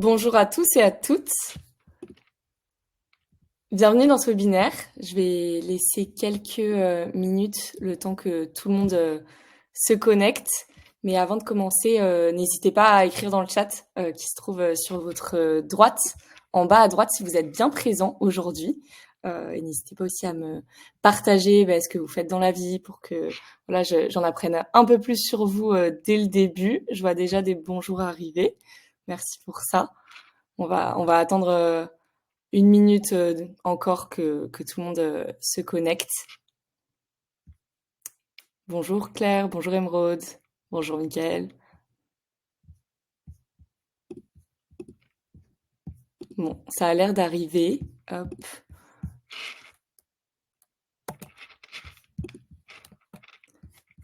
Bonjour à tous et à toutes. Bienvenue dans ce webinaire. Je vais laisser quelques minutes, le temps que tout le monde se connecte. Mais avant de commencer, n'hésitez pas à écrire dans le chat qui se trouve sur votre droite, en bas à droite, si vous êtes bien présent aujourd'hui. Et n'hésitez pas aussi à me partager ce que vous faites dans la vie pour que voilà, j'en apprenne un peu plus sur vous dès le début. Je vois déjà des bonjours arriver. Merci pour ça. On va attendre une minute encore que tout le monde se connecte. Bonjour Claire, bonjour Emeraude, bonjour Mickaël. Bon, ça a l'air d'arriver. Hop.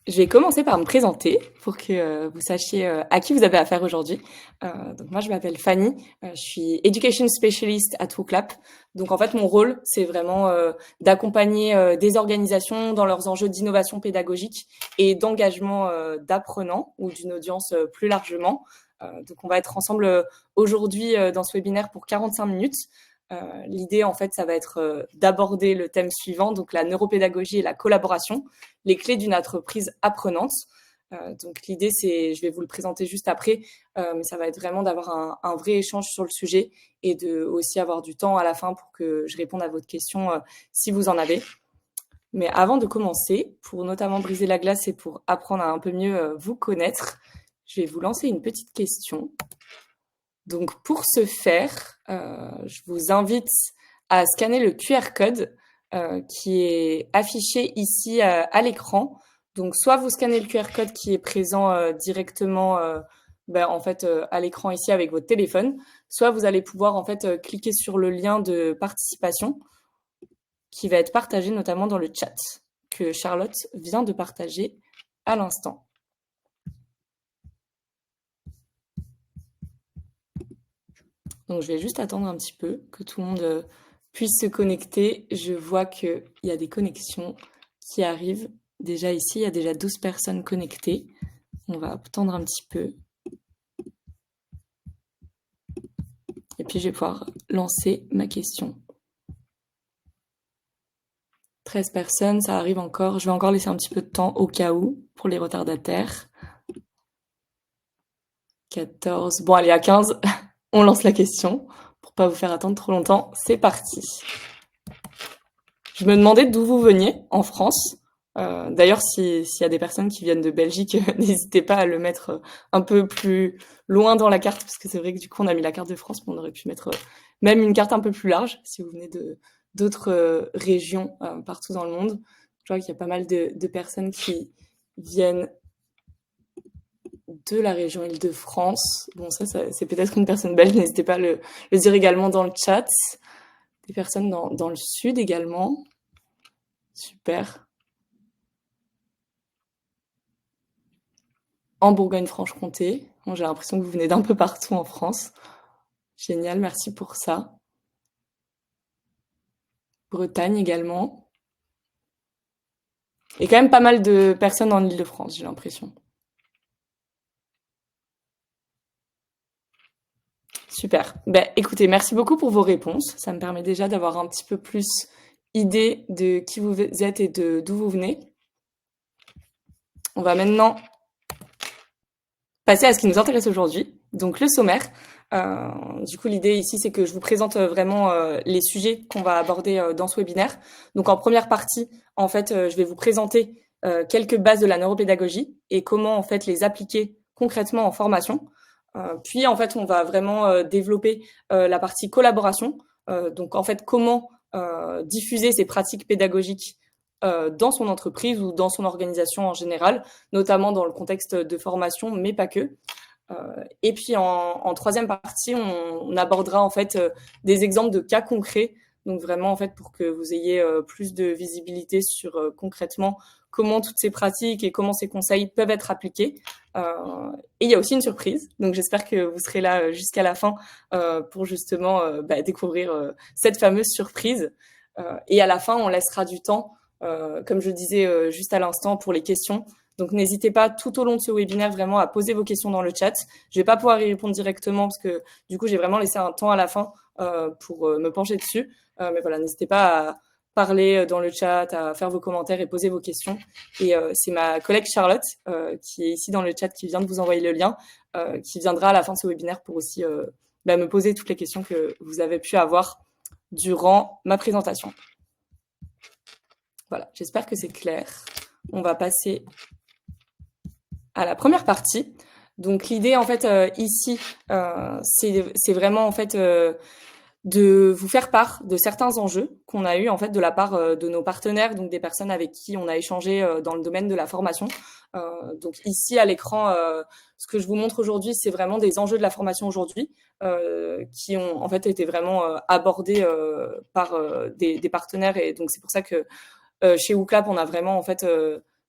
Je vais commencer par me présenter pour que vous sachiez à qui vous avez affaire aujourd'hui. Donc moi, je m'appelle Fanny, je suis Education Specialist à TrueClap. Donc en fait, mon rôle, c'est vraiment d'accompagner des organisations dans leurs enjeux d'innovation pédagogique et d'engagement d'apprenants ou d'une audience plus largement. Donc on va être ensemble aujourd'hui dans ce webinaire pour 45 minutes. L'idée, en fait, ça va être d'aborder le thème suivant, donc la neuropédagogie et la collaboration, les clés d'une entreprise apprenante. Donc l'idée, c'est, je vais vous le présenter juste après, mais ça va être vraiment d'avoir un vrai échange sur le sujet et de aussi avoir du temps à la fin pour que je réponde à votre question si vous en avez. Mais avant de commencer, pour notamment briser la glace et pour apprendre à un peu mieux vous connaître, je vais vous lancer une petite question. Donc pour ce faire, je vous invite à scanner le QR code qui est affiché ici à l'écran. Donc soit vous scannez le QR code qui est présent directement en fait à l'écran ici avec votre téléphone, soit vous allez pouvoir en fait cliquer sur le lien de participation qui va être partagé notamment dans le chat que Charlotte vient de partager à l'instant. Donc je vais juste attendre un petit peu que tout le monde puisse se connecter. Je vois qu'il y a des connexions qui arrivent. Déjà ici, il y a déjà 12 personnes connectées. On va attendre un petit peu. Et puis je vais pouvoir lancer ma question. 13 personnes, ça arrive encore. Je vais encore laisser un petit peu de temps au cas où pour les retardataires. 14. Bon, allez, à 15, on lance la question. Pour pas vous faire attendre trop longtemps, c'est parti. Je me demandais d'où vous veniez en France. D'ailleurs, s'il y a des personnes qui viennent de Belgique, n'hésitez pas à le mettre un peu plus loin dans la carte, parce que c'est vrai que du coup, on a mis la carte de France, mais on aurait pu mettre même une carte un peu plus large, si vous venez d'autres régions partout dans le monde. Je vois qu'il y a pas mal de personnes qui viennent de la région Île-de-France. Bon, ça c'est peut-être une personne belge, n'hésitez pas à le dire également dans le chat. Des personnes dans le sud également. Super. En Bourgogne-Franche-Comté. Bon, j'ai l'impression que vous venez d'un peu partout en France. Génial, merci pour ça. Bretagne également. Et quand même pas mal de personnes en Île-de-France, j'ai l'impression. Super. Ben, écoutez, merci beaucoup pour vos réponses. Ça me permet déjà d'avoir un petit peu plus idée de qui vous êtes et d'où vous venez. On va maintenant passer à ce qui nous intéresse aujourd'hui, donc le sommaire. Du coup, l'idée ici, c'est que je vous présente vraiment les sujets qu'on va aborder dans ce webinaire. Donc, en première partie, en fait, je vais vous présenter quelques bases de la neuropédagogie et comment en fait les appliquer concrètement en formation. Puis, en fait, on va vraiment développer la partie collaboration. Donc, en fait, comment diffuser ces pratiques pédagogiques dans son entreprise ou dans son organisation en général, notamment dans le contexte de formation, mais pas que. Et puis en troisième partie, on abordera en fait des exemples de cas concrets, donc vraiment en fait pour que vous ayez plus de visibilité sur concrètement comment toutes ces pratiques et comment ces conseils peuvent être appliqués. Et il y a aussi une surprise, donc j'espère que vous serez là jusqu'à la fin pour justement découvrir cette fameuse surprise. Et à la fin, on laissera du temps comme je le disais juste à l'instant, pour les questions. Donc, n'hésitez pas tout au long de ce webinaire vraiment à poser vos questions dans le chat. Je vais pas pouvoir y répondre directement parce que du coup, j'ai vraiment laissé un temps à la fin pour me pencher dessus. Mais voilà, n'hésitez pas à parler dans le chat, à faire vos commentaires et poser vos questions. Et c'est ma collègue Charlotte qui est ici dans le chat qui vient de vous envoyer le lien, qui viendra à la fin de ce webinaire pour aussi me poser toutes les questions que vous avez pu avoir durant ma présentation. Voilà, j'espère que c'est clair. On va passer à la première partie. Donc l'idée en fait ici, c'est vraiment en fait de vous faire part de certains enjeux qu'on a eu en fait de la part de nos partenaires, donc des personnes avec qui on a échangé dans le domaine de la formation. Donc ici à l'écran, ce que je vous montre aujourd'hui, c'est vraiment des enjeux de la formation aujourd'hui qui ont en fait été vraiment abordés par des partenaires, et donc c'est pour ça que chez WooClap, on a vraiment en fait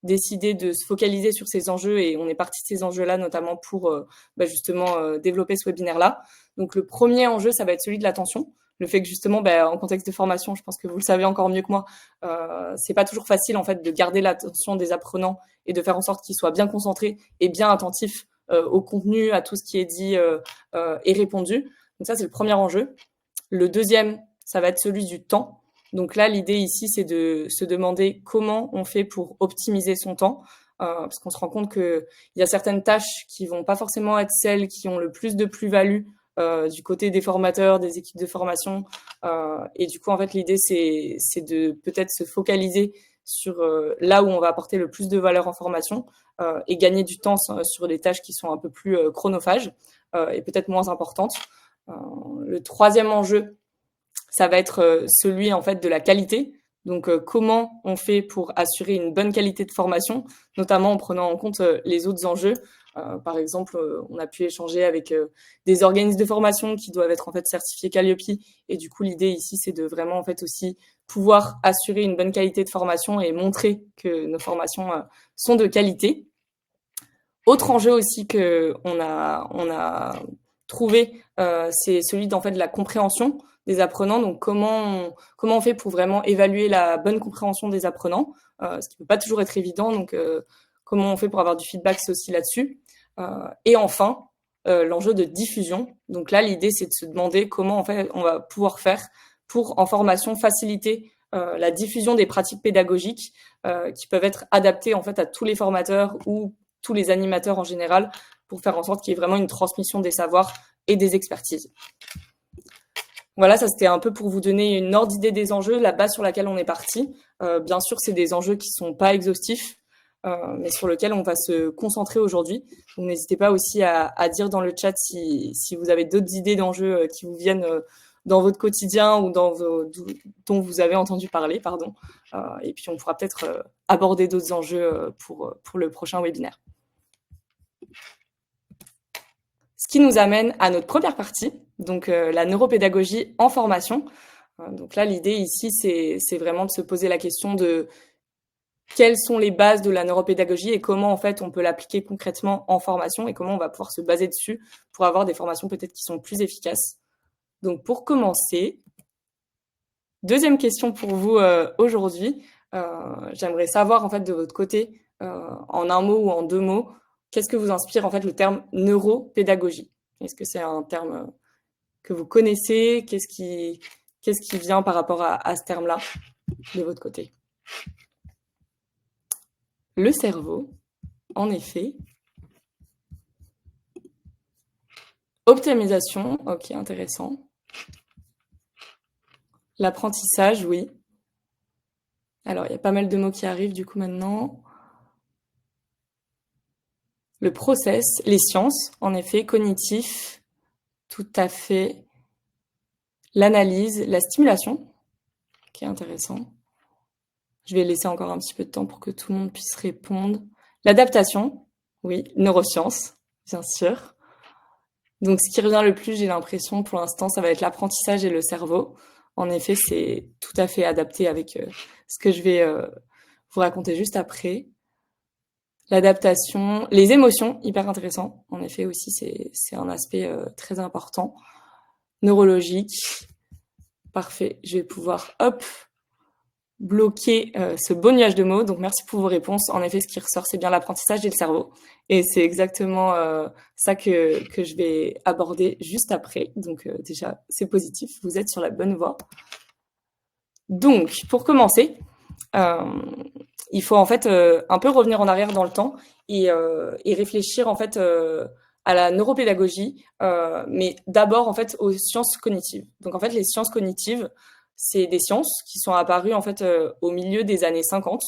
décidé de se focaliser sur ces enjeux, et on est parti de ces enjeux-là notamment pour justement développer ce webinaire-là. Donc le premier enjeu, ça va être celui de l'attention. Le fait que justement, en contexte de formation, je pense que vous le savez encore mieux que moi, c'est pas toujours facile en fait de garder l'attention des apprenants et de faire en sorte qu'ils soient bien concentrés et bien attentifs au contenu, à tout ce qui est dit et répondu. Donc ça, c'est le premier enjeu. Le deuxième, ça va être celui du temps. Donc là, l'idée ici, c'est de se demander comment on fait pour optimiser son temps, parce qu'on se rend compte qu'il y a certaines tâches qui vont pas forcément être celles qui ont le plus de plus-value du côté des formateurs, des équipes de formation. Et du coup, en fait, l'idée, c'est de peut-être se focaliser sur là où on va apporter le plus de valeur en formation et gagner du temps sur des tâches qui sont un peu plus chronophages et peut-être moins importantes. Le troisième enjeu, ça va être celui en fait de la qualité. Donc, comment on fait pour assurer une bonne qualité de formation, notamment en prenant en compte les autres enjeux. Par exemple, on a pu échanger avec des organismes de formation qui doivent être en fait certifiés Calliope, et du coup, l'idée ici, c'est de vraiment en fait aussi pouvoir assurer une bonne qualité de formation et montrer que nos formations sont de qualité. Autre enjeu aussi que on a trouvé, c'est celui d'en fait de la compréhension des apprenants. Donc comment on fait pour vraiment évaluer la bonne compréhension des apprenants, ce qui peut pas toujours être évident. Donc comment on fait pour avoir du feedback, c'est aussi là-dessus. Et enfin l'enjeu de diffusion. Donc là, l'idée c'est de se demander comment en fait on va pouvoir faire pour en formation faciliter la diffusion des pratiques pédagogiques qui peuvent être adaptées en fait à tous les formateurs ou tous les animateurs en général, pour faire en sorte qu'il y ait vraiment une transmission des savoirs et des expertises. Voilà, ça c'était un peu pour vous donner une ordre d'idée des enjeux, la base sur laquelle on est parti. Bien sûr, c'est des enjeux qui sont pas exhaustifs, mais sur lesquels on va se concentrer aujourd'hui. Donc n'hésitez pas aussi à dire dans le chat si vous avez d'autres idées d'enjeux qui vous viennent dans votre quotidien ou dont vous avez entendu parler, pardon. Et puis on pourra peut-être aborder d'autres enjeux pour le prochain webinaire. Ce qui nous amène à notre première partie, donc la neuropédagogie en formation. Donc là, l'idée ici, c'est vraiment de se poser la question de quelles sont les bases de la neuropédagogie et comment en fait on peut l'appliquer concrètement en formation et comment on va pouvoir se baser dessus pour avoir des formations peut-être qui sont plus efficaces. Donc pour commencer, deuxième question pour vous aujourd'hui. J'aimerais savoir en fait de votre côté, en un mot ou en deux mots, qu'est-ce que vous inspire en fait le terme neuropédagogie? Est-ce que c'est un terme que vous connaissez? Qu'est-ce qui vient par rapport à ce terme-là de votre côté? Le cerveau, en effet. Optimisation, ok, intéressant. L'apprentissage, oui. Alors, il y a pas mal de mots qui arrivent du coup maintenant. Le process, les sciences, en effet, cognitif, tout à fait. L'analyse, la stimulation, qui est intéressant. Je vais laisser encore un petit peu de temps pour que tout le monde puisse répondre. L'adaptation, oui. Neurosciences, bien sûr. Donc, ce qui revient le plus, j'ai l'impression, pour l'instant, ça va être l'apprentissage et le cerveau. En effet, c'est tout à fait adapté avec ce que je vais vous raconter juste après. L'adaptation, les émotions, hyper intéressant. En effet, aussi, c'est un aspect très important. Neurologique. Parfait. Je vais pouvoir, hop, bloquer ce beau nuage de mots. Donc merci pour vos réponses. En effet, ce qui ressort, c'est bien l'apprentissage et le cerveau. Et c'est exactement ça que je vais aborder juste après. Donc déjà, c'est positif, vous êtes sur la bonne voie. Donc, pour commencer, il faut en fait un peu revenir en arrière dans le temps et réfléchir en fait à la neuropédagogie, mais d'abord en fait aux sciences cognitives. Donc en fait, les sciences cognitives, c'est des sciences qui sont apparues en fait au milieu des années 50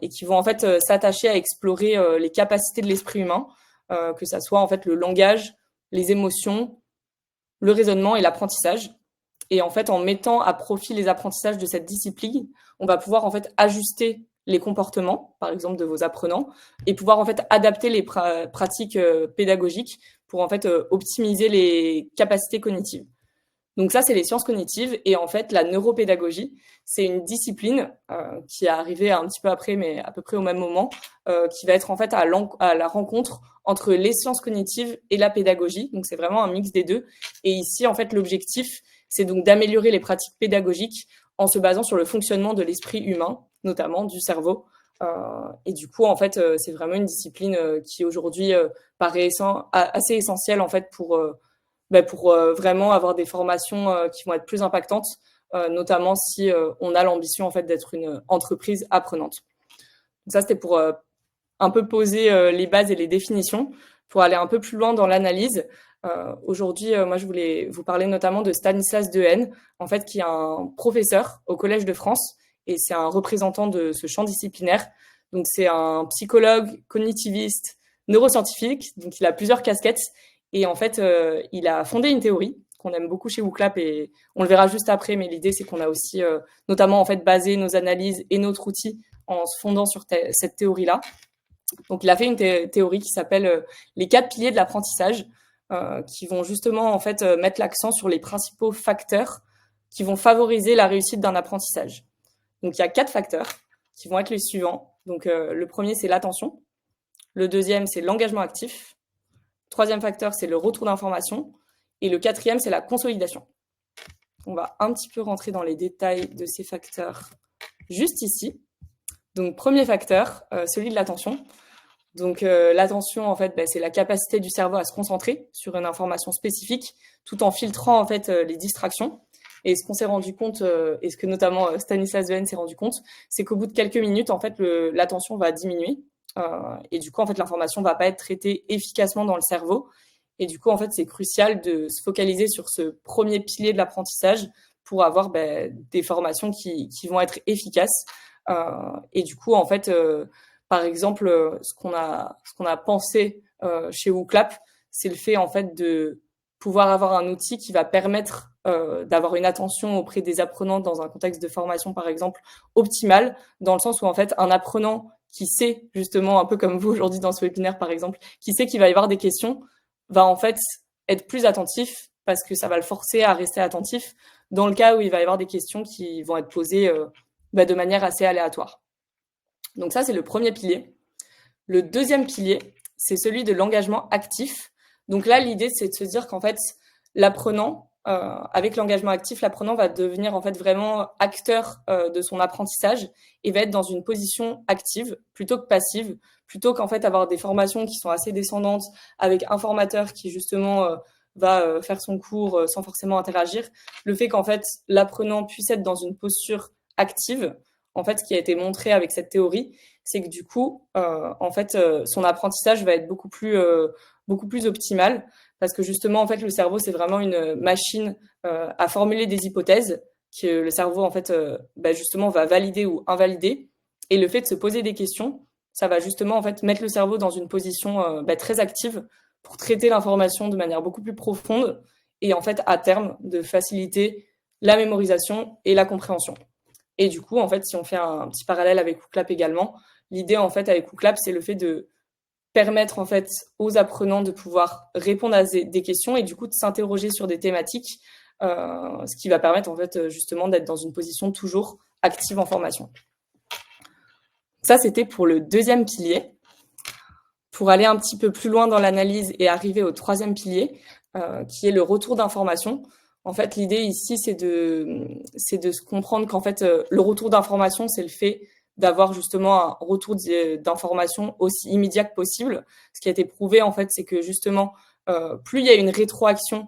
et qui vont en fait s'attacher à explorer les capacités de l'esprit humain, que ça soit en fait le langage, les émotions, le raisonnement et l'apprentissage. Et en fait, en mettant à profit les apprentissages de cette discipline, on va pouvoir en fait ajuster les comportements, par exemple de vos apprenants, et pouvoir en fait adapter les pratiques pédagogiques pour en fait optimiser les capacités cognitives. Donc ça, c'est les sciences cognitives. Et en fait, la neuropédagogie, c'est une discipline qui est arrivée un petit peu après, mais à peu près au même moment, qui va être en fait à la rencontre entre les sciences cognitives et la pédagogie. Donc c'est vraiment un mix des deux. Et ici, en fait, l'objectif, c'est donc d'améliorer les pratiques pédagogiques en se basant sur le fonctionnement de l'esprit humain, notamment du cerveau. Et du coup, en fait, c'est vraiment une discipline qui aujourd'hui paraît assez essentielle en fait pour vraiment avoir des formations qui vont être plus impactantes, notamment si on a l'ambition en fait d'être une entreprise apprenante. Donc ça, c'était pour un peu poser les bases et les définitions. Pour aller un peu plus loin dans l'analyse, aujourd'hui, moi, je voulais vous parler notamment de Stanislas Dehaene, en fait, qui est un professeur au Collège de France, et c'est un représentant de ce champ disciplinaire. Donc, c'est un psychologue, cognitiviste, neuroscientifique, donc il a plusieurs casquettes, et en fait, il a fondé une théorie qu'on aime beaucoup chez WooClap, et on le verra juste après, mais l'idée, c'est qu'on a aussi notamment en fait basé nos analyses et notre outil en se fondant sur cette théorie-là. Donc, il a fait une théorie qui s'appelle les 4 piliers de l'apprentissage, qui vont justement en fait mettre l'accent sur les principaux facteurs qui vont favoriser la réussite d'un apprentissage. Donc, il y a 4 facteurs qui vont être les suivants. Donc, le premier, c'est l'attention. Le deuxième, c'est l'engagement actif. Le troisième facteur, c'est le retour d'information. Et le quatrième, c'est la consolidation. On va un petit peu rentrer dans les détails de ces facteurs juste ici. Donc, premier facteur, celui de l'attention. Donc, l'attention, en fait, c'est la capacité du cerveau à se concentrer sur une information spécifique, tout en filtrant, en fait, les distractions. Et ce qu'on s'est rendu compte, et ce que notamment Stanislas Dehaene s'est rendu compte, c'est qu'au bout de quelques minutes, en fait, l'attention va diminuer. Et du coup, en fait, l'information va pas être traitée efficacement dans le cerveau. Et du coup, en fait, c'est crucial de se focaliser sur ce premier pilier de l'apprentissage pour avoir des formations qui vont être efficaces. Et du coup, en fait, par exemple, ce qu'on a pensé chez WooClap, c'est le fait en fait de pouvoir avoir un outil qui va permettre d'avoir une attention auprès des apprenants dans un contexte de formation, par exemple, optimal, dans le sens où en fait un apprenant qui sait justement, un peu comme vous aujourd'hui dans ce webinaire par exemple, qui sait qu'il va y avoir des questions, va en fait être plus attentif parce que ça va le forcer à rester attentif dans le cas où il va y avoir des questions qui vont être posées de manière assez aléatoire. Donc ça, c'est le premier pilier. Le deuxième pilier, c'est celui de l'engagement actif. Donc là, l'idée, c'est de se dire qu'en fait, l'apprenant, avec l'engagement actif, l'apprenant va devenir en fait vraiment acteur de son apprentissage et va être dans une position active plutôt que passive, plutôt qu'en fait avoir des formations qui sont assez descendantes avec un formateur qui justement va faire son cours sans forcément interagir. Le fait qu'en fait l'apprenant puisse être dans une posture active, en fait, ce qui a été montré avec cette théorie, c'est que du coup, en fait, son apprentissage va être beaucoup plus optimal parce que justement, en fait, le cerveau, c'est vraiment une machine à formuler des hypothèses que le cerveau, en fait, justement, va valider ou invalider. Et le fait de se poser des questions, ça va justement, en fait, mettre le cerveau dans une position très active pour traiter l'information de manière beaucoup plus profonde et, en fait, à terme, de faciliter la mémorisation et la compréhension. Et du coup, en fait, si on fait un petit parallèle avec WooClap également, l'idée, en fait, avec WooClap, c'est le fait de permettre, en fait, aux apprenants de pouvoir répondre à des questions et du coup de s'interroger sur des thématiques, ce qui va permettre, en fait, justement, d'être dans une position toujours active en formation. Ça, c'était pour le deuxième pilier. Pour aller un petit peu plus loin dans l'analyse et arriver au troisième pilier, qui est le retour d'information. En fait, l'idée ici, c'est de se comprendre qu'en fait, le retour d'information, c'est le fait d'avoir justement un retour d'information aussi immédiat que possible. Ce qui a été prouvé, en fait, c'est que justement, plus il y a une rétroaction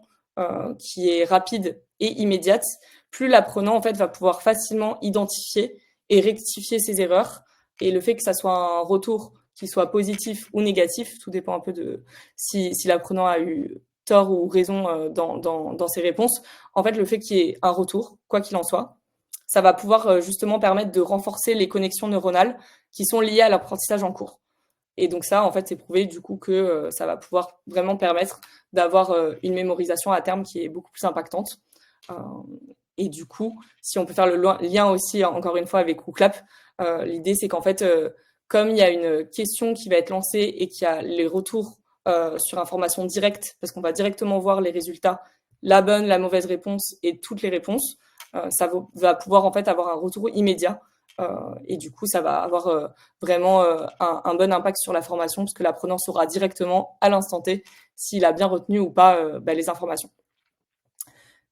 qui est rapide et immédiate, plus l'apprenant, en fait, va pouvoir facilement identifier et rectifier ses erreurs. Et le fait que ça soit un retour qui soit positif ou négatif, tout dépend un peu de si l'apprenant a eu tort ou raison dans ses réponses. En fait, le fait qu'il y ait un retour, quoi qu'il en soit, ça va pouvoir justement permettre de renforcer les connexions neuronales qui sont liées à l'apprentissage en cours. Et donc ça, en fait, c'est prouvé du coup que ça va pouvoir vraiment permettre d'avoir une mémorisation à terme qui est beaucoup plus impactante. Euh, et du coup, si on peut faire le lien aussi, encore une fois, avec WooClap, l'idée c'est qu'en fait, comme il y a une question qui va être lancée et qu'il y a les retours sur information directe, parce qu'on va directement voir les résultats, la bonne, la mauvaise réponse et toutes les réponses, ça va pouvoir en fait avoir un retour immédiat. Et du coup, ça va avoir vraiment un bon impact sur la formation, parce que l'apprenant saura directement à l'instant T s'il a bien retenu ou pas les informations.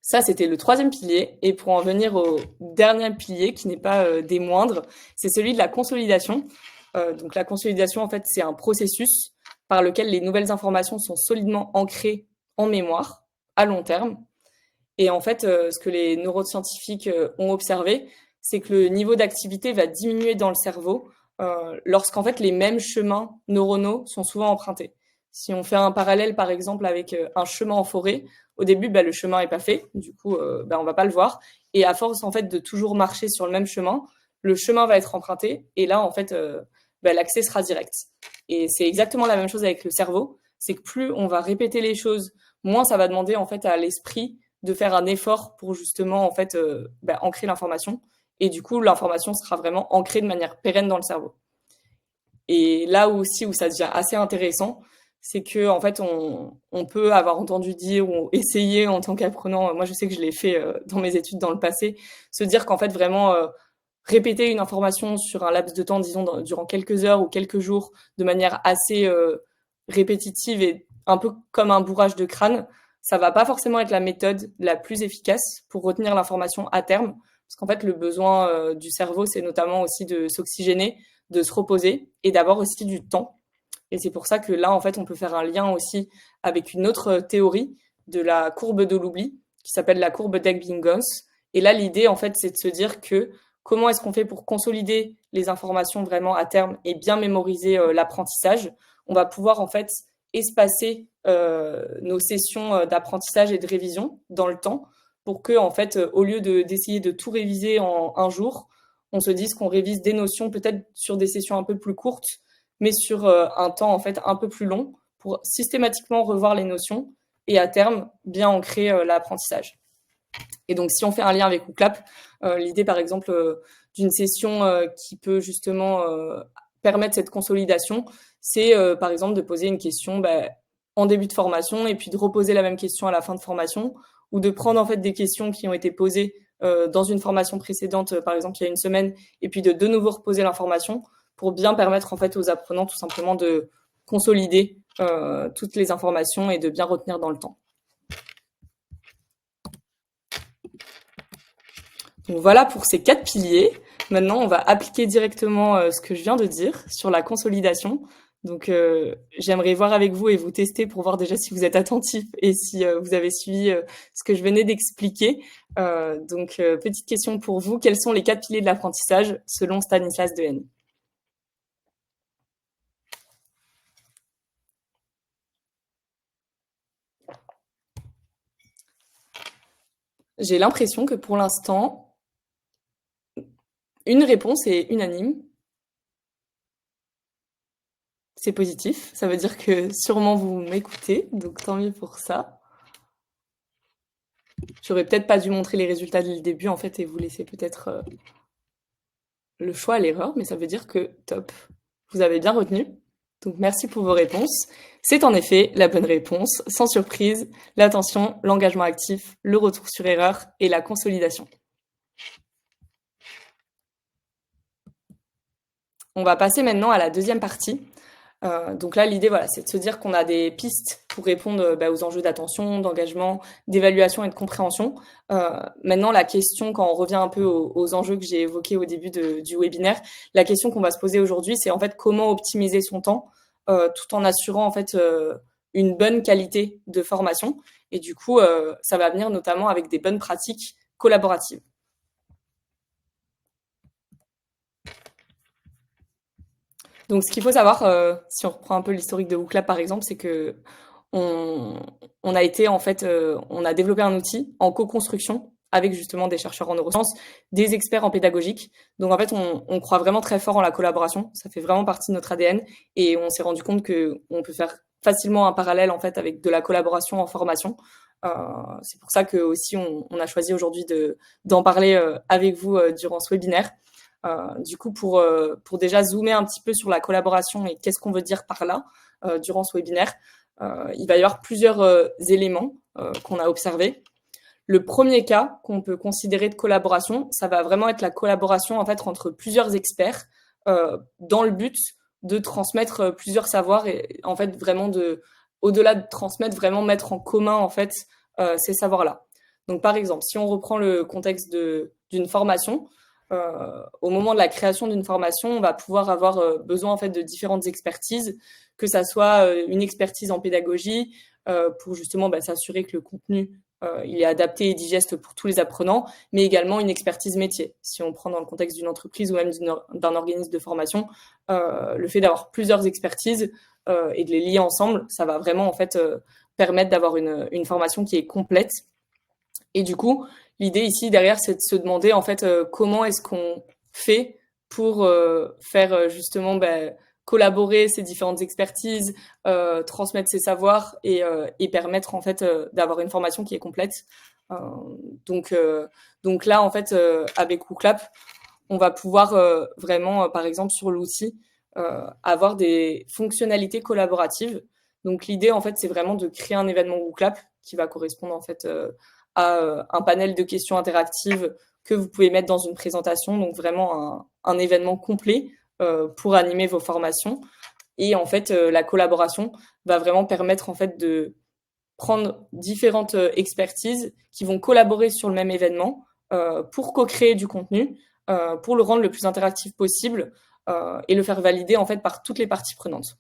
Ça, c'était le troisième pilier. Et pour en venir au dernier pilier, qui n'est pas des moindres, c'est celui de la consolidation. Donc la consolidation, en fait, c'est un processus par lequel les nouvelles informations sont solidement ancrées en mémoire à long terme. Et en fait, ce que les neuroscientifiques ont observé, c'est que le niveau d'activité va diminuer dans le cerveau lorsqu'en fait les mêmes chemins neuronaux sont souvent empruntés. Si on fait un parallèle par exemple avec un chemin en forêt, au début le chemin est pas fait, du coup on va pas le voir, et à force en fait de toujours marcher sur le même chemin, le chemin va être emprunté et là en fait l'accès sera direct. Et c'est exactement la même chose avec le cerveau, c'est que plus on va répéter les choses, moins ça va demander en fait à l'esprit de faire un effort pour justement en fait ancrer l'information, et du coup l'information sera vraiment ancrée de manière pérenne dans le cerveau. Et là aussi où ça devient assez intéressant, c'est que en fait on peut avoir entendu dire ou essayer en tant qu'apprenant, moi je sais que je l'ai fait dans mes études dans le passé, se dire qu'en fait vraiment répéter une information sur un laps de temps, disons durant quelques heures ou quelques jours, de manière assez répétitive et un peu comme un bourrage de crâne, ça va pas forcément être la méthode la plus efficace pour retenir l'information à terme, parce qu'en fait le besoin du cerveau, c'est notamment aussi de s'oxygéner, de se reposer et d'avoir aussi du temps. Et c'est pour ça que là, en fait, on peut faire un lien aussi avec une autre théorie de la courbe de l'oubli, qui s'appelle la courbe d'Ebbinghaus. Et là, l'idée, en fait, c'est de se dire que comment est-ce qu'on fait pour consolider les informations vraiment à terme et bien mémoriser l'apprentissage. On va pouvoir, en fait, espacer nos sessions d'apprentissage et de révision dans le temps pour que, en fait, au lieu d'essayer de tout réviser en un jour, on se dise qu'on révise des notions peut-être sur des sessions un peu plus courtes, mais sur un temps en fait un peu plus long pour systématiquement revoir les notions et à terme bien ancrer l'apprentissage. Et donc si on fait un lien avec WooClap, l'idée par exemple d'une session qui peut justement permettre cette consolidation, c'est par exemple de poser une question en début de formation et puis de reposer la même question à la fin de formation, ou de prendre en fait des questions qui ont été posées dans une formation précédente, par exemple il y a une semaine, et puis de nouveau reposer l'information pour bien permettre en fait aux apprenants tout simplement de consolider toutes les informations et de bien retenir dans le temps. Donc voilà pour ces 4 piliers. Maintenant, on va appliquer directement ce que je viens de dire sur la consolidation. Donc j'aimerais voir avec vous et vous tester pour voir déjà si vous êtes attentif et si vous avez suivi ce que je venais d'expliquer. Donc petite question pour vous, quels sont les 4 piliers de l'apprentissage selon Stanislas Dehaene? J'ai l'impression que pour l'instant, une réponse est unanime. C'est positif, ça veut dire que sûrement vous m'écoutez, donc tant mieux pour ça. J'aurais peut-être pas dû montrer les résultats dès le début en fait et vous laisser peut-être le choix à l'erreur, mais ça veut dire que top, vous avez bien retenu. Donc merci pour vos réponses. C'est en effet la bonne réponse, sans surprise, l'attention, l'engagement actif, le retour sur erreur et la consolidation. On va passer maintenant à la deuxième partie. Donc là, l'idée, voilà, c'est de se dire qu'on a des pistes pour répondre aux enjeux d'attention, d'engagement, d'évaluation et de compréhension. Maintenant, la question, quand on revient un peu aux enjeux que j'ai évoqués au début du webinaire, la question qu'on va se poser aujourd'hui, c'est en fait comment optimiser son temps tout en assurant en fait une bonne qualité de formation. Et du coup, ça va venir notamment avec des bonnes pratiques collaboratives. Donc, ce qu'il faut savoir, si on reprend un peu l'historique de WooClap par exemple, c'est que on a été en fait, on a développé un outil en co-construction avec justement des chercheurs en neurosciences, des experts en pédagogique. Donc en fait, on croit vraiment très fort en la collaboration. Ça fait vraiment partie de notre ADN et on s'est rendu compte que on peut faire facilement un parallèle en fait avec de la collaboration en formation. C'est pour ça que aussi on a choisi aujourd'hui d'en parler avec vous durant ce webinaire. Du coup, pour déjà zoomer un petit peu sur la collaboration et qu'est-ce qu'on veut dire par là durant ce webinaire, il va y avoir plusieurs éléments qu'on a observés. Le premier cas qu'on peut considérer de collaboration, ça va vraiment être la collaboration en fait entre plusieurs experts dans le but de transmettre plusieurs savoirs et en fait vraiment au-delà de transmettre, vraiment mettre en commun en fait ces savoirs-là. Donc par exemple, si on reprend le contexte d'une formation, au moment de la création d'une formation, on va pouvoir avoir besoin en fait de différentes expertises, que ça soit une expertise en pédagogie pour justement s'assurer que le contenu il est adapté et digeste pour tous les apprenants, mais également une expertise métier. Si on prend dans le contexte d'une entreprise ou même d'un organisme de formation, le fait d'avoir plusieurs expertises et de les lier ensemble, ça va vraiment en fait permettre d'avoir une formation qui est complète. Et du coup, l'idée ici derrière, c'est de se demander en fait comment est-ce qu'on fait pour faire justement collaborer ces différentes expertises, transmettre ces savoirs et permettre en fait d'avoir une formation qui est complète. Donc là en fait avec WooClap, on va pouvoir vraiment par exemple sur l'outil avoir des fonctionnalités collaboratives. Donc l'idée en fait c'est vraiment de créer un événement WooClap qui va correspondre en fait à un panel de questions interactives que vous pouvez mettre dans une présentation, donc vraiment un événement complet pour animer vos formations. Et en fait, la collaboration va vraiment permettre en fait de prendre différentes expertises qui vont collaborer sur le même événement pour co-créer du contenu, pour le rendre le plus interactif possible et le faire valider en fait par toutes les parties prenantes.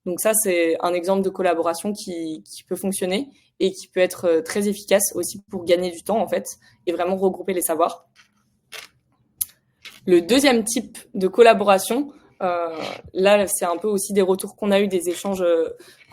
Donc ça, c'est un exemple de collaboration qui peut fonctionner et qui peut être très efficace aussi pour gagner du temps en fait et vraiment regrouper les savoirs. Le deuxième type de collaboration, là, c'est un peu aussi des retours qu'on a eu, des échanges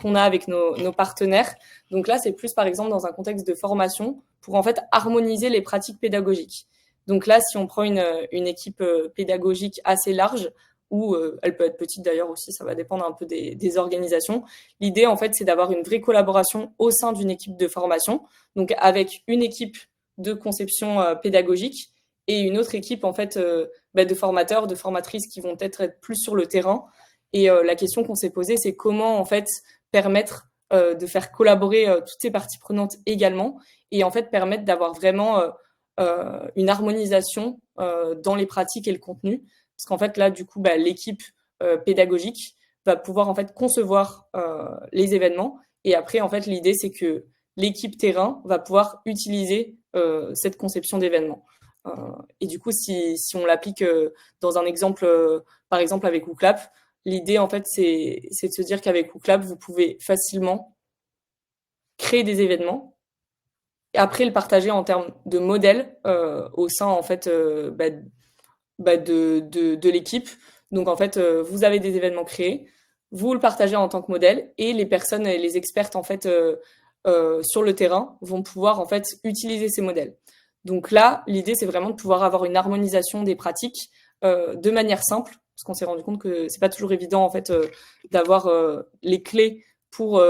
qu'on a avec nos partenaires. Donc là, c'est plus, par exemple, dans un contexte de formation pour, en fait, harmoniser les pratiques pédagogiques. Donc là, si on prend une équipe pédagogique assez large, ou elle peut être petite d'ailleurs aussi, ça va dépendre un peu des organisations. L'idée, en fait, c'est d'avoir une vraie collaboration au sein d'une équipe de formation, donc avec une équipe de conception pédagogique et une autre équipe, en fait, de formateurs, de formatrices qui vont peut-être être plus sur le terrain. Et la question qu'on s'est posée, c'est comment en fait permettre de faire collaborer toutes ces parties prenantes également et en fait permettre d'avoir vraiment une harmonisation dans les pratiques et le contenu. Parce qu'en fait là, du coup, l'équipe pédagogique va pouvoir en fait concevoir les événements et après en fait l'idée c'est que l'équipe terrain va pouvoir utiliser cette conception d'événements. Et du coup, si on l'applique dans un exemple, par exemple avec WooClap, l'idée en fait c'est de se dire qu'avec WooClap, vous pouvez facilement créer des événements et après le partager en termes de modèles au sein en fait de l'équipe. Donc en fait, vous avez des événements créés, vous le partagez en tant que modèle et les personnes et les expertes en fait sur le terrain vont pouvoir en fait utiliser ces modèles. Donc là, l'idée, c'est vraiment de pouvoir avoir une harmonisation des pratiques de manière simple, parce qu'on s'est rendu compte que c'est pas toujours évident en fait d'avoir les clés pour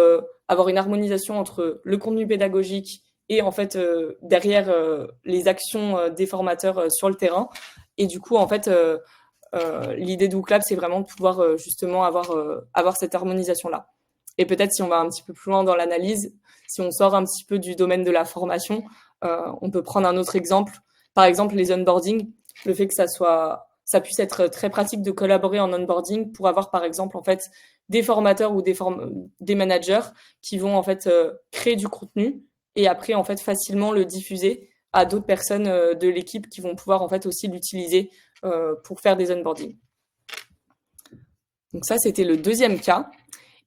avoir une harmonisation entre le contenu pédagogique et en fait derrière les actions des formateurs sur le terrain. Et du coup, en fait, l'idée de WooClap, c'est vraiment de pouvoir justement avoir cette harmonisation-là. Et peut-être si on va un petit peu plus loin dans l'analyse, si on sort un petit peu du domaine de la formation, on peut prendre un autre exemple. Par exemple, les onboarding, le fait que ça puisse être très pratique de collaborer en onboarding pour avoir, par exemple, en fait, des formateurs ou des managers qui vont en fait créer du contenu et après en fait facilement le diffuser à d'autres personnes de l'équipe qui vont pouvoir en fait aussi l'utiliser pour faire des onboarding. Donc ça, c'était le deuxième cas.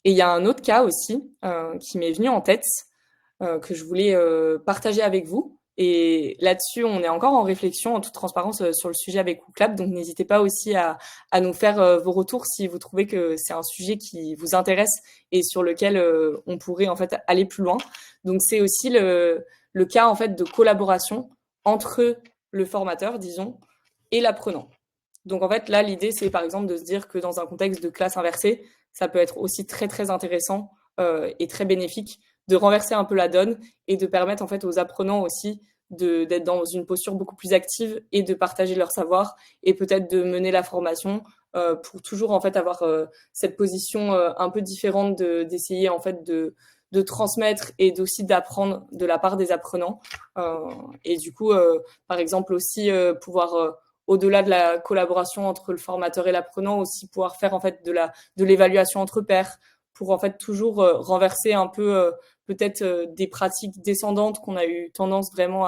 Et il y a un autre cas aussi qui m'est venu en tête, que je voulais partager avec vous. Et là-dessus, on est encore en réflexion, en toute transparence, sur le sujet avec WooClap. Donc n'hésitez pas aussi à nous faire vos retours si vous trouvez que c'est un sujet qui vous intéresse et sur lequel on pourrait en fait aller plus loin. Donc c'est aussi le cas en fait de collaboration entre le formateur, disons, et l'apprenant. Donc en fait, là, l'idée, c'est par exemple de se dire que dans un contexte de classe inversée, ça peut être aussi très très intéressant et très bénéfique de renverser un peu la donne et de permettre en fait aux apprenants aussi d'être dans une posture beaucoup plus active et de partager leur savoir et peut-être de mener la formation pour toujours en fait avoir cette position un peu différente d'essayer en fait de transmettre et aussi d'apprendre de la part des apprenants et du coup par exemple aussi pouvoir au-delà de la collaboration entre le formateur et l'apprenant, aussi pouvoir faire en fait de l'évaluation entre pairs pour en fait toujours renverser un peu peut-être des pratiques descendantes qu'on a eu tendance vraiment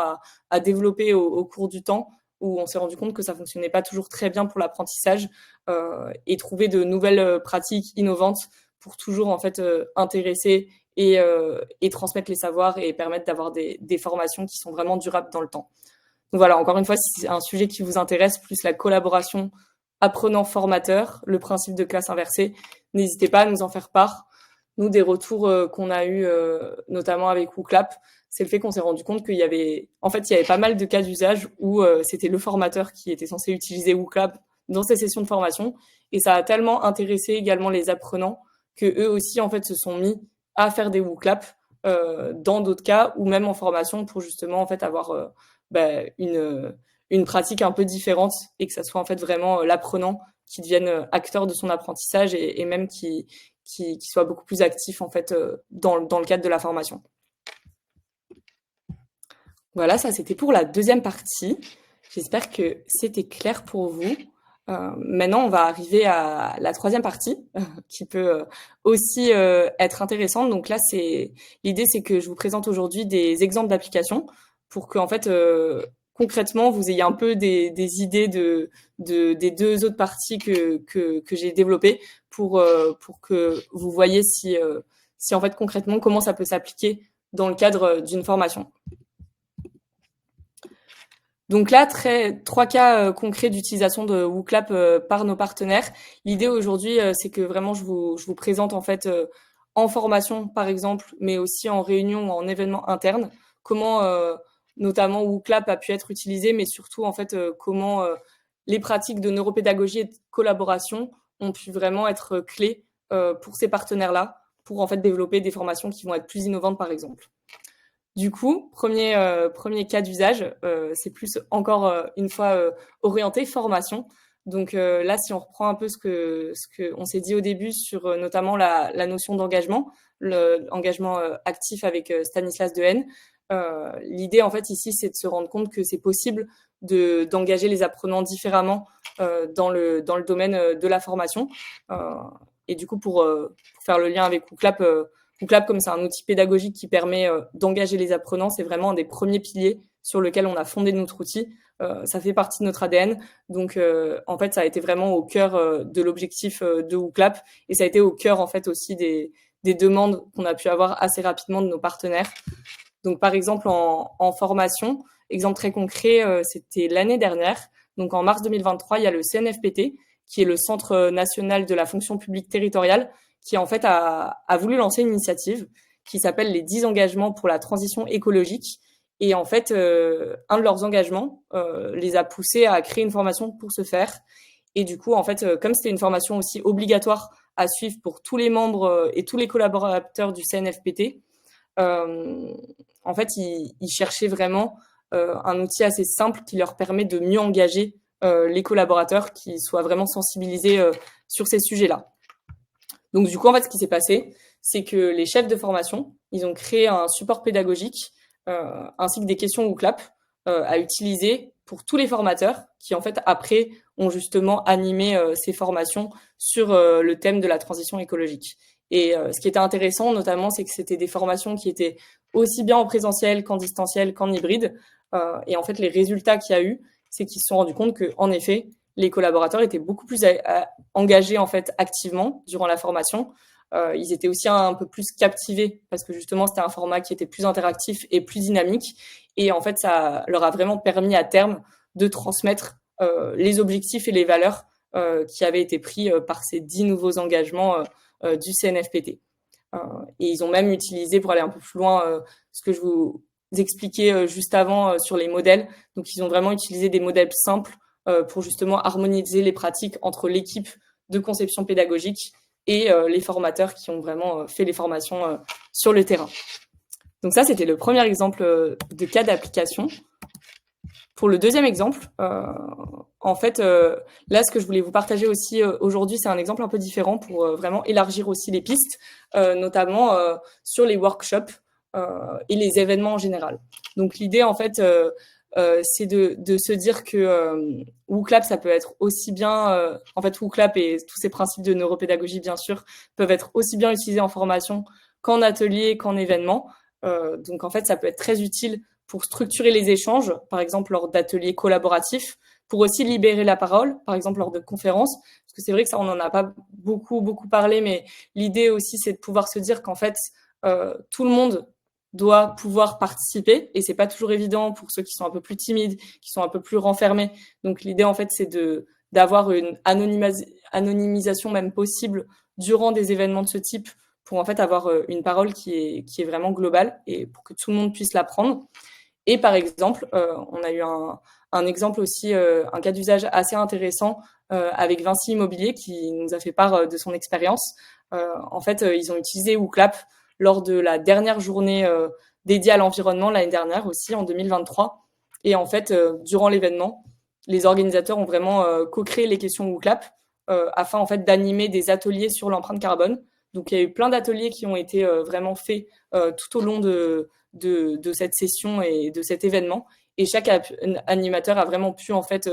à développer au cours du temps, où on s'est rendu compte que ça fonctionnait pas toujours très bien pour l'apprentissage et trouver de nouvelles pratiques innovantes pour toujours en fait intéresser et transmettre les savoirs et permettre d'avoir des formations qui sont vraiment durables dans le temps. Donc voilà, encore une fois, si c'est un sujet qui vous intéresse, plus la collaboration apprenant-formateur, le principe de classe inversée, n'hésitez pas à nous en faire part. Nous, des retours qu'on a eu, notamment avec WooClap, c'est le fait qu'on s'est rendu compte qu'il y avait, en fait, il y avait pas mal de cas d'usage où c'était le formateur qui était censé utiliser WooClap dans ses sessions de formation, et ça a tellement intéressé également les apprenants que eux aussi, en fait, se sont mis à faire des WooClap dans d'autres cas ou même en formation pour justement en fait avoir une pratique un peu différente et que ça soit en fait vraiment l'apprenant qui devienne acteur de son apprentissage et même qui soit beaucoup plus actif en fait dans le cadre de la formation. Voilà, ça c'était pour la deuxième partie. J'espère que c'était clair pour vous. Maintenant, on va arriver à la troisième partie qui peut aussi être intéressante. Donc là, l'idée, c'est que je vous présente aujourd'hui des exemples d'applications pour que, en fait, concrètement, vous ayez un peu des idées des deux autres parties que j'ai développées pour que vous voyez si en fait concrètement comment ça peut s'appliquer dans le cadre d'une formation. Donc là, trois cas concrets d'utilisation de WooClap par nos partenaires. L'idée aujourd'hui, c'est que vraiment je vous présente en fait en formation par exemple, mais aussi en réunion ou en événement interne, comment notamment WooClap a pu être utilisé, mais surtout en fait comment les pratiques de neuropédagogie et de collaboration ont pu vraiment être clés pour ces partenaires-là, pour en fait développer des formations qui vont être plus innovantes par exemple. Du coup, premier cas d'usage, c'est plus encore une fois orienté formation. Donc là, si on reprend un peu ce que on s'est dit au début sur notamment la notion d'engagement, l'engagement actif avec Stanislas Dehaene, l'idée en fait ici, c'est de se rendre compte que c'est possible d'engager les apprenants différemment dans le domaine de la formation. Et du coup, pour faire le lien avec WooClap, WooClap, comme c'est un outil pédagogique qui permet d'engager les apprenants, c'est vraiment un des premiers piliers sur lequel on a fondé notre outil. Ça fait partie de notre ADN. Donc, en fait, ça a été vraiment au cœur de l'objectif de WooClap et ça a été au cœur, en fait, aussi des demandes qu'on a pu avoir assez rapidement de nos partenaires. Donc, par exemple, en formation, exemple très concret, c'était l'année dernière. Donc, en mars 2023, il y a le CNFPT, qui est le Centre national de la fonction publique territoriale, qui en fait a voulu lancer une initiative qui s'appelle les 10 engagements pour la transition écologique. Et en fait, un de leurs engagements les a poussés à créer une formation pour ce faire. Et du coup, en fait, comme c'était une formation aussi obligatoire à suivre pour tous les membres et tous les collaborateurs du CNFPT, en fait, ils cherchaient vraiment un outil assez simple qui leur permet de mieux engager les collaborateurs, qui soient vraiment sensibilisés sur ces sujets-là. Donc du coup, en fait, ce qui s'est passé, c'est que les chefs de formation, ils ont créé un support pédagogique ainsi que des questions WooClap à utiliser pour tous les formateurs qui, en fait, après, ont justement animé ces formations sur le thème de la transition écologique. Et ce qui était intéressant, notamment, c'est que c'était des formations qui étaient aussi bien en présentiel qu'en distanciel qu'en hybride. Et en fait, les résultats qu'il y a eu, c'est qu'ils se sont rendus compte que, en effet, les collaborateurs étaient beaucoup plus engagés en fait activement durant la formation. Ils étaient aussi un peu plus captivés parce que justement c'était un format qui était plus interactif et plus dynamique. Et en fait, ça leur a vraiment permis à terme de transmettre les objectifs et les valeurs qui avaient été pris par ces 10 nouveaux engagements du CNFPT. Et ils ont même utilisé, pour aller un peu plus loin, ce que je vous expliquais juste avant sur les modèles. Donc, ils ont vraiment utilisé des modèles simples pour justement harmoniser les pratiques entre l'équipe de conception pédagogique et les formateurs qui ont vraiment fait les formations sur le terrain. Donc ça, c'était le premier exemple de cas d'application. Pour le deuxième exemple, en fait, là, ce que je voulais vous partager aussi aujourd'hui, c'est un exemple un peu différent pour vraiment élargir aussi les pistes, notamment sur les workshops et les événements en général. Donc l'idée, en fait, c'est de se dire que WooClap, ça peut être aussi bien, en fait, WooClap et tous ces principes de neuropédagogie, bien sûr, peuvent être aussi bien utilisés en formation qu'en atelier, qu'en événement. Donc, en fait, ça peut être très utile pour structurer les échanges, par exemple lors d'ateliers collaboratifs, pour aussi libérer la parole, par exemple lors de conférences, parce que c'est vrai que ça, on n'en a pas beaucoup parlé, mais l'idée aussi, c'est de pouvoir se dire qu'en fait, tout le monde doit pouvoir participer, et c'est pas toujours évident pour ceux qui sont un peu plus timides, qui sont un peu plus renfermés. Donc l'idée, en fait, c'est d'avoir une anonymisation même possible durant des événements de ce type, pour en fait avoir une parole qui est vraiment globale et pour que tout le monde puisse la prendre. Et par exemple, on a eu un exemple aussi, un cas d'usage assez intéressant avec Vinci Immobilier qui nous a fait part de son expérience. En fait, ils ont utilisé WooClap lors de la dernière journée dédiée à l'environnement l'année dernière aussi, en 2023. Et en fait, durant l'événement, les organisateurs ont vraiment co-créé les questions WooClap afin en fait d'animer des ateliers sur l'empreinte carbone. Donc il y a eu plein d'ateliers qui ont été vraiment faits tout au long de cette session et de cet événement. Et chaque animateur a vraiment pu en fait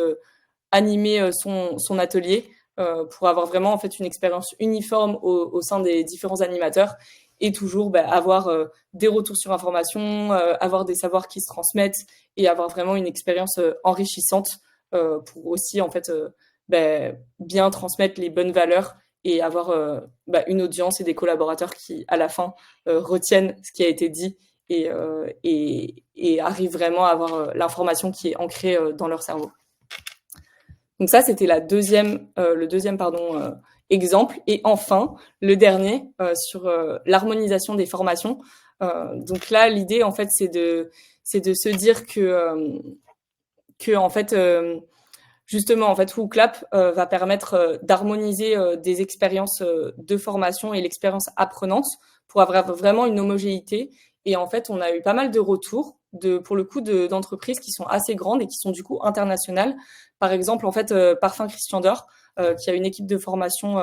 animer son atelier pour avoir vraiment en fait une expérience uniforme au sein des différents animateurs et toujours avoir des retours sur information, avoir des savoirs qui se transmettent et avoir vraiment une expérience enrichissante pour aussi en fait bien transmettre les bonnes valeurs et avoir une audience et des collaborateurs qui, à la fin, retiennent ce qui a été dit et arrivent vraiment à avoir l'information qui est ancrée dans leur cerveau. Donc ça, c'était le deuxième exemple. Et enfin, le dernier sur l'harmonisation des formations. Donc là, l'idée, en fait, c'est de se dire que en fait, justement, en fait, WooClap va permettre d'harmoniser des expériences de formation et l'expérience apprenante pour avoir vraiment une homogénéité. Et en fait, on a eu pas mal de retours pour le coup d'entreprises qui sont assez grandes et qui sont du coup internationales. Par exemple, en fait, Parfum Christian Dior, qui a une équipe de formation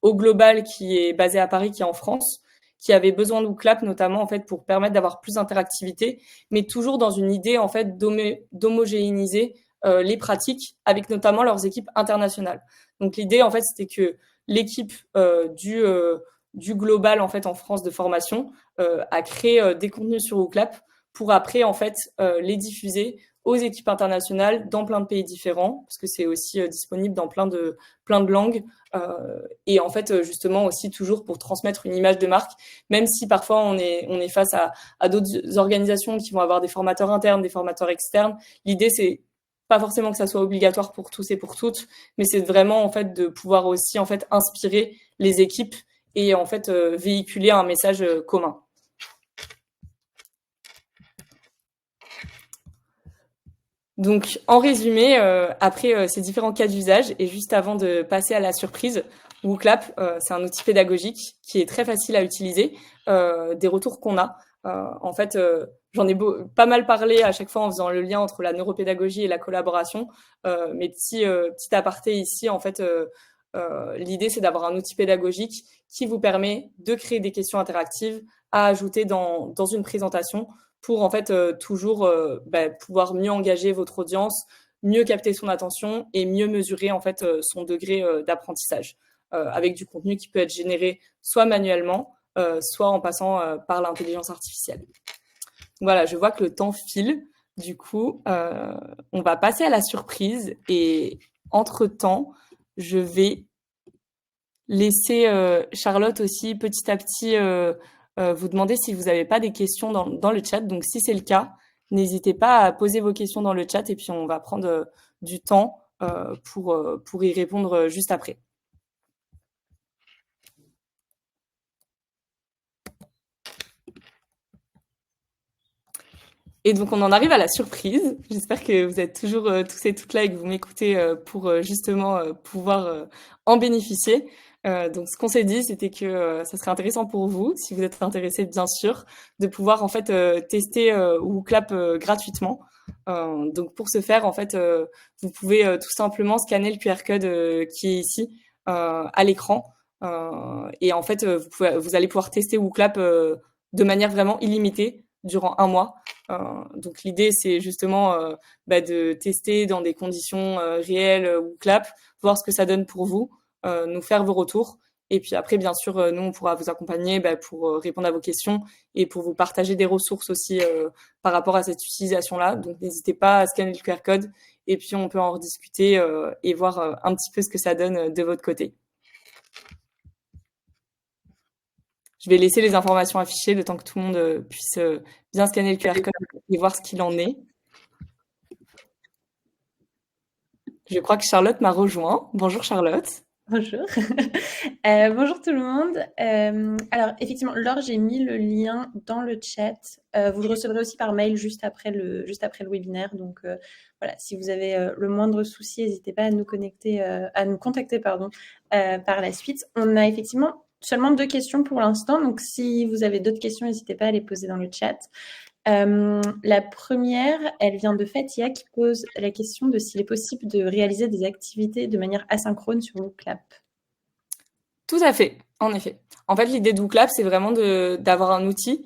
au global qui est basée à Paris, qui est en France, qui avait besoin de WooClap notamment en fait pour permettre d'avoir plus d'interactivité, mais toujours dans une idée en fait d'homogénéiser les pratiques avec notamment leurs équipes internationales. Donc l'idée en fait c'était que l'équipe du global en fait en France de formation a créé des contenus sur WooClap pour après en fait les diffuser aux équipes internationales dans plein de pays différents parce que c'est aussi disponible dans plein de langues et en fait justement aussi toujours pour transmettre une image de marque, même si parfois on est face à d'autres organisations qui vont avoir des formateurs internes, des formateurs externes. L'idée c'est pas forcément que ça soit obligatoire pour tous et pour toutes, mais c'est vraiment en fait de pouvoir aussi en fait inspirer les équipes et en fait véhiculer un message commun. Donc, en résumé, après ces différents cas d'usage et juste avant de passer à la surprise, WooClap, c'est un outil pédagogique qui est très facile à utiliser. Des retours qu'on a, en fait, j'en ai pas mal parlé à chaque fois en faisant le lien entre la neuropédagogie et la collaboration. Mais petit aparté ici, en fait, l'idée c'est d'avoir un outil pédagogique qui vous permet de créer des questions interactives à ajouter dans une présentation pour en fait toujours pouvoir mieux engager votre audience, mieux capter son attention et mieux mesurer en fait son degré d'apprentissage avec du contenu qui peut être généré soit manuellement, soit en passant par l'intelligence artificielle. Voilà, je vois que le temps file. Du coup, on va passer à la surprise et entre-temps, je vais laisser Charlotte aussi petit à petit vous demander si vous n'avez pas des questions dans le chat. Donc, si c'est le cas, n'hésitez pas à poser vos questions dans le chat et puis on va prendre du temps pour y répondre juste après. Et donc, on en arrive à la surprise. J'espère que vous êtes toujours tous et toutes là et que vous m'écoutez pour justement pouvoir en bénéficier. Donc, ce qu'on s'est dit, c'était que ça serait intéressant pour vous, si vous êtes intéressé, bien sûr, de pouvoir en fait tester WooClap gratuitement. Donc, pour ce faire, en fait, vous pouvez tout simplement scanner le QR code qui est ici à l'écran. Et en fait, vous allez pouvoir tester WooClap de manière vraiment illimitée durant 1 mois. Donc l'idée, c'est justement de tester dans des conditions réelles WooClap, voir ce que ça donne pour vous, nous faire vos retours. Et puis après, bien sûr, nous, on pourra vous accompagner pour répondre à vos questions et pour vous partager des ressources aussi par rapport à cette utilisation-là. Donc n'hésitez pas à scanner le QR code et puis on peut en rediscuter et voir un petit peu ce que ça donne de votre côté. Je vais laisser les informations affichées le temps que tout le monde puisse bien scanner le QR code et voir ce qu'il en est. Je crois que Charlotte m'a rejoint. Bonjour Charlotte. Bonjour. Bonjour tout le monde. Alors effectivement, Laure, j'ai mis le lien dans le chat. Vous le recevrez aussi par mail juste après le webinaire. Donc voilà, si vous avez le moindre souci, n'hésitez pas à nous contacter par la suite. On a effectivement seulement 2 questions pour l'instant. Donc si vous avez d'autres questions, n'hésitez pas à les poser dans le chat. La première, elle vient de Fatia qui pose la question de s'il est possible de réaliser des activités de manière asynchrone sur WooClap. Tout à fait, en effet. En fait, l'idée de WooClap, c'est vraiment d'avoir un outil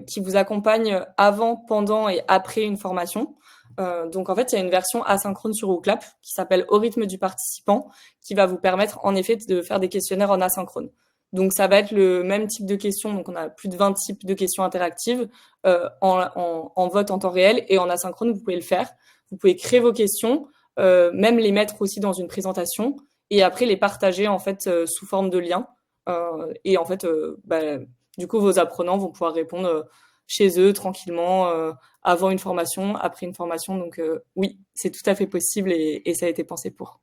qui vous accompagne avant, pendant et après une formation. Donc, en fait, il y a une version asynchrone sur WooClap qui s'appelle Au rythme du participant, qui va vous permettre, en effet, de faire des questionnaires en asynchrone. Donc, ça va être le même type de questions. Donc, on a plus de 20 types de questions interactives en vote en temps réel. Et en asynchrone, vous pouvez le faire. Vous pouvez créer vos questions, même les mettre aussi dans une présentation et après les partager en fait sous forme de liens. Et en fait, du coup, vos apprenants vont pouvoir répondre chez eux tranquillement avant une formation, après une formation. Donc oui, c'est tout à fait possible et ça a été pensé pour.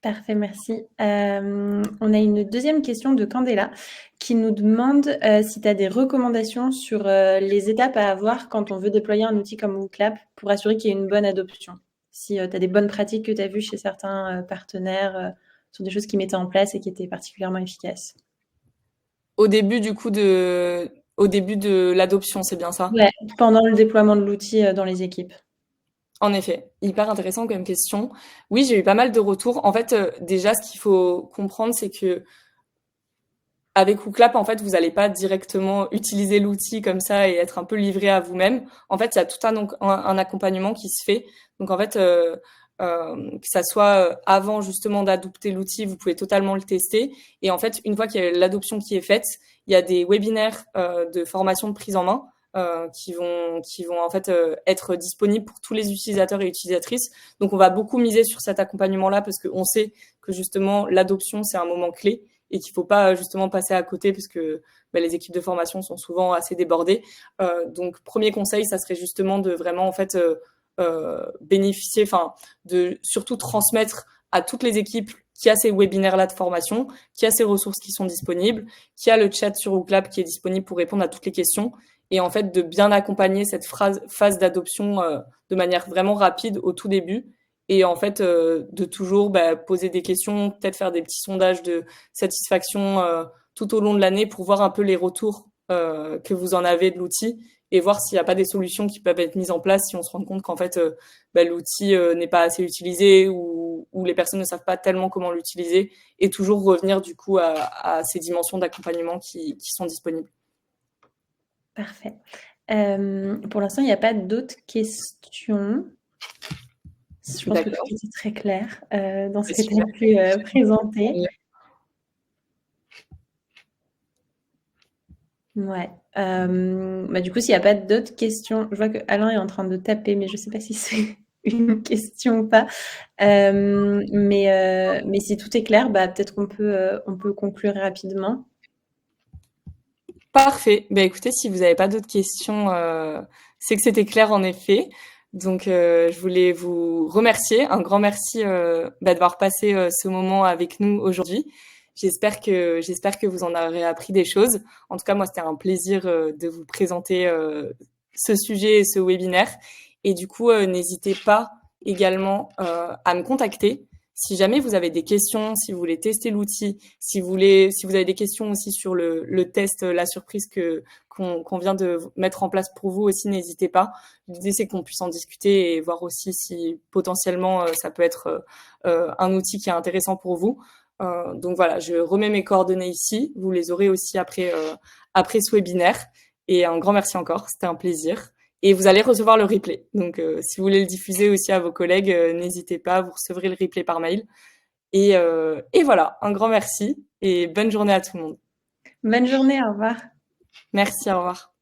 Parfait, merci. On a une deuxième question de Candela qui nous demande si tu as des recommandations sur les étapes à avoir quand on veut déployer un outil comme WooClap pour assurer qu'il y ait une bonne adoption. Si tu as des bonnes pratiques que tu as vues chez certains partenaires sur des choses qu'ils mettaient en place et qui étaient particulièrement efficaces. Au début de l'adoption, c'est bien ça? Ouais, pendant le déploiement de l'outil dans les équipes. En effet, hyper intéressant comme question. Oui, j'ai eu pas mal de retours. En fait, déjà, ce qu'il faut comprendre, c'est que avec WooClap, en fait, vous n'allez pas directement utiliser l'outil comme ça et être un peu livré à vous-même. En fait, il y a tout un accompagnement qui se fait. Donc, en fait, que ça soit avant justement d'adopter l'outil, vous pouvez totalement le tester. Et en fait, une fois qu'il y a l'adoption qui est faite, il y a des webinaires de formation de prise en main qui vont en fait être disponibles pour tous les utilisateurs et utilisatrices. Donc, on va beaucoup miser sur cet accompagnement-là parce qu'on sait que justement l'adoption c'est un moment clé et qu'il faut pas justement passer à côté parce que les équipes de formation sont souvent assez débordées. Donc, premier conseil, ça serait justement de vraiment en fait bénéficier, enfin, de surtout transmettre à toutes les équipes qui a ces webinaires-là de formation, qui a ces ressources qui sont disponibles, qui a le chat sur WooClap qui est disponible pour répondre à toutes les questions et en fait de bien accompagner cette phase d'adoption de manière vraiment rapide au tout début et en fait de toujours poser des questions, peut-être faire des petits sondages de satisfaction tout au long de l'année pour voir un peu les retours que vous en avez de l'outil et voir s'il n'y a pas des solutions qui peuvent être mises en place si on se rend compte qu'en fait l'outil n'est pas assez utilisé ou les personnes ne savent pas tellement comment l'utiliser et toujours revenir du coup à ces dimensions d'accompagnement qui sont disponibles. Parfait. Pour l'instant, il n'y a pas d'autres questions. Je pense que tout D'accord. était très clair, dans ce C'est que tu super. as pu, présenter. Ouais, bah, du coup, s'il y a pas d'autres questions, je vois que Alain est en train de taper, mais je sais pas si c'est une question ou pas. Mais si tout est clair, bah, peut-être on peut conclure rapidement. Parfait. Ben écoutez, si vous n'avez pas d'autres questions, c'est que c'était clair en effet. Donc, je voulais vous remercier. Un grand merci d'avoir passé ce moment avec nous aujourd'hui. J'espère que vous en aurez appris des choses. En tout cas, moi, c'était un plaisir de vous présenter ce sujet et ce webinaire. Et du coup, n'hésitez pas également à me contacter. Si jamais vous avez des questions, si vous voulez tester l'outil, si vous avez des questions aussi sur le test, la surprise qu'on vient de mettre en place pour vous aussi, n'hésitez pas. L'idée, c'est qu'on puisse en discuter et voir aussi si potentiellement ça peut être un outil qui est intéressant pour vous. Donc voilà, je remets mes coordonnées ici. Vous les aurez aussi après ce webinaire. Et un grand merci encore, c'était un plaisir. Et vous allez recevoir le replay. Donc, si vous voulez le diffuser aussi à vos collègues, n'hésitez pas, vous recevrez le replay par mail. Et voilà, un grand merci et bonne journée à tout le monde. Bonne journée, au revoir. Merci, au revoir.